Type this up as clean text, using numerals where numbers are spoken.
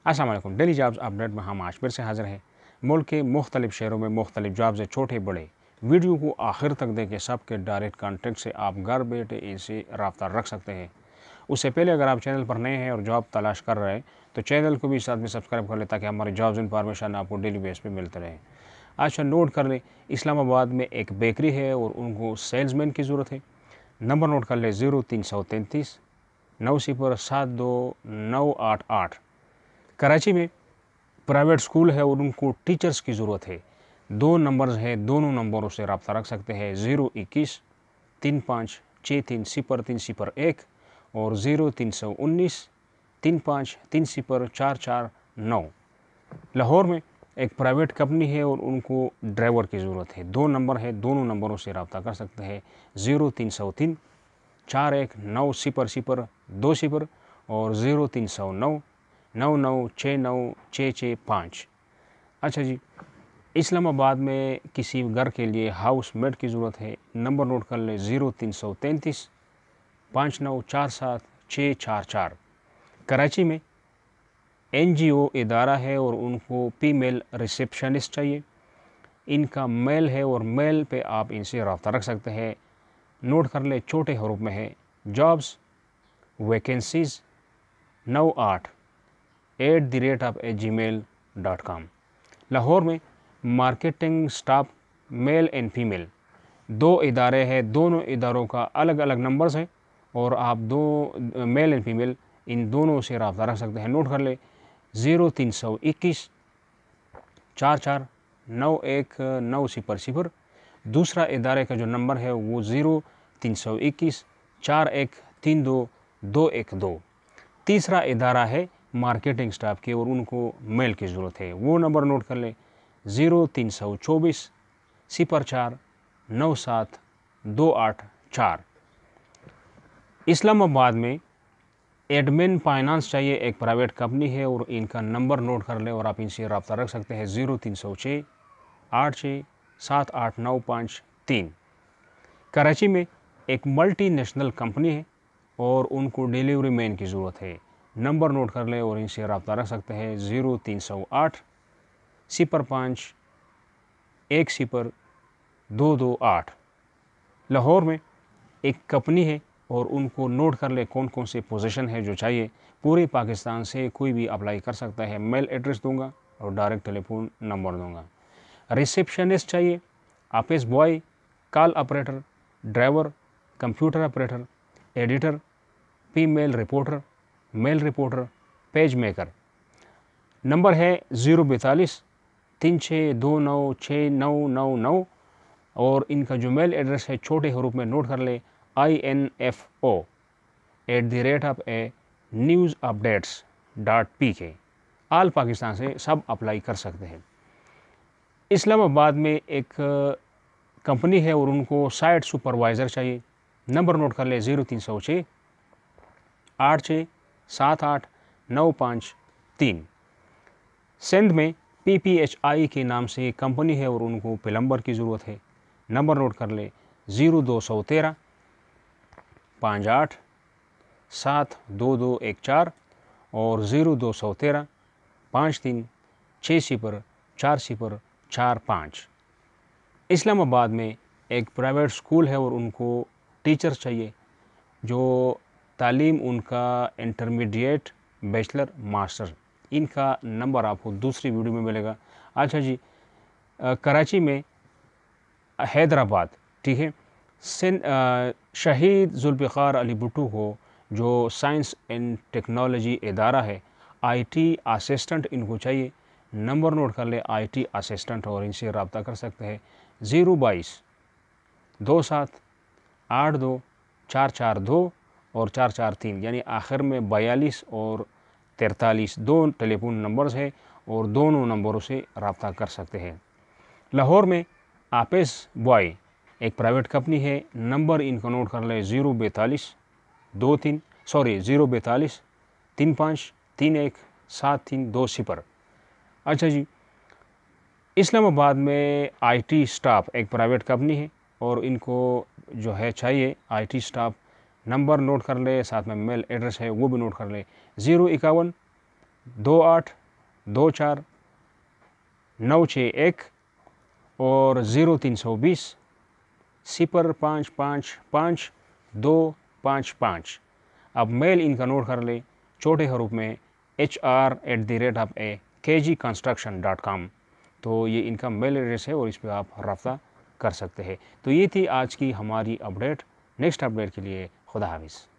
अस्सलाम वालेकुम। Daily jobs update में हम आज फिर से हाजिर हैं। मुल्क के मुख्तलिफ शहरों में मुख्तलिफ जॉब्स हैं, छोटे बड़े। वीडियो को आखिर तक देखें, सबके डायरेक्ट कॉन्टेक्ट से आप घर बैठे इनसे रब्ता रख सकते हैं। उससे पहले अगर आप चैनल पर नए हैं और जॉब तलाश कर रहे हैं तो चैनल को भी साथ में सब्सक्राइब कर लें ताकि हमारी जॉब्स इन्फॉर्मेशन आपको डेली बेस पे मिलते रहे। अच्छा नोट कर लें, इस्लामाबाद में एक बेकरी है और उनको सेल्समैन की ज़रूरत है। नंबर नोट कर लें 0333 9072 988। कराची में प्राइवेट स्कूल है और उनको टीचर्स की ज़रूरत है। 2 नंबर्स हैं, दोनों नंबरों से रब्ता रख सकते हैं। 021 35 63 0301 और 0319 35 30 449। लाहौर में एक प्राइवेट कंपनी है और उनको ड्राइवर की ज़रूरत है। 2 नंबर है, दोनों नंबरों से रब्ता कर सकते हैं। 0303 41 900 20 और 0309 99696665। अच्छा जी, इस्लामाबाद में किसी घर के लिए हाउस मेड की ज़रूरत है। नंबर नोट कर लें 0333 5947 644। कराची में NGO इदारा है और उनको फीमेल रिसेप्शनिस्ट चाहिए। इनका मेल है और मेल पे आप इनसे रब्ता रख सकते हैं। नोट कर लें, छोटे हरूफ में है। Jobs vacancies 98@gmail.com। लाहौर में marketing staff male and female 2 इदारे हैं, दोनों इदारों का अलग अलग नंबर्स हैं और आप मेल एंड फीमेल इन दोनों से रब्ता रख सकते हैं। नोट कर ले 0321 44 91 दूसरा इदारे का जो नंबर है वो 0321 41 32 212। तीसरा इदारा है मार्केटिंग स्टाफ के और उनको मेल की ज़रूरत है। वो नंबर नोट कर लें 0324 04 97 284। इस्लामाबाद में एडमिन फाइनेंस चाहिए, एक प्राइवेट कंपनी है और इनका नंबर नोट कर लें और आप इनसे रब्ता रख सकते हैं। 0306 86 78953। कराची में एक मल्टी नेशनल कंपनी है और उनको डिलीवरी मैन की ज़रूरत है। नंबर नोट कर लें और इनसे रब्ता रख सकते हैं। 0308 05 10 228। लाहौर में एक कंपनी है और उनको नोट कर ले कौन कौन से पोजीशन है जो चाहिए। पूरे पाकिस्तान से कोई भी अप्लाई कर सकता है। मेल एड्रेस दूंगा और डायरेक्ट टेलीफोन नंबर दूंगा। रिसेप्शनिस्ट चाहिए, office boy, call operator, driver, computer operator, editor, female reporter, male reporter, page maker. Number है 042 3629 6999 और इनका जो मेल एड्रेस है छोटे हरूफ में नोट कर ले info@newsupdates.pk। आल पाकिस्तान से सब अप्लाई कर सकते हैं। इस्लामाबाद में एक कंपनी है और उनको साइट सुपरवाइज़र चाहिए। नंबर नोट कर ले 0306 86 78 953। सिंध में PPHI के नाम से कंपनी है और उनको प्लम्बर की ज़रूरत है। नंबर नोट कर ले 0213 58 72214 और 0213 53 60 4045। इस्लामाबाद में एक प्राइवेट स्कूल है और उनको टीचर्स चाहिए जो तालीम उनका इंटरमीडिएट, बैचलर, मास्टर। इनका नंबर आपको दूसरी वीडियो में मिलेगा। अच्छा जी, कराची में हैदराबाद, ठीक है, शहीद जुल्फ़िकार अली भुट्टो को जो साइंस एंड टेक्नोलॉजी इदारा है, IT असिस्टेंट इनको चाहिए। नंबर नोट कर ले IT असिस्टेंट और इनसे रब्ता कर सकते हैं। 022 27 82 442 और 443, यानी आखिर में 42 और 43 दो टेलीफोन नंबर्स है और दोनों नंबरों से रब्ता कर सकते हैं। लाहौर में ऑफिस बॉय एक प्राइवेट कंपनी है। नंबर इनका नोट कर ले 042 35 31 7320। अच्छा जी, इस्लामाबाद में IT स्टाफ एक प्राइवेट कंपनी है और इनको जो है चाहिए IT स्टाफ। नंबर नोट कर ले, साथ में मेल एड्रेस है वो भी नोट कर ले 051 28249661 اور 0320 اب میل ان کا نوٹ کر لیں چھوٹے حروف میں hr@kgconstruction.com. تو یہ ان کا میل ایڈریس ہے اور اس پہ آپ رابطہ کر سکتے ہیں. تو یہ تھی آج کی ہماری اپڈیٹ. نیکسٹ اپڈیٹ کے لیے خدا حافظ.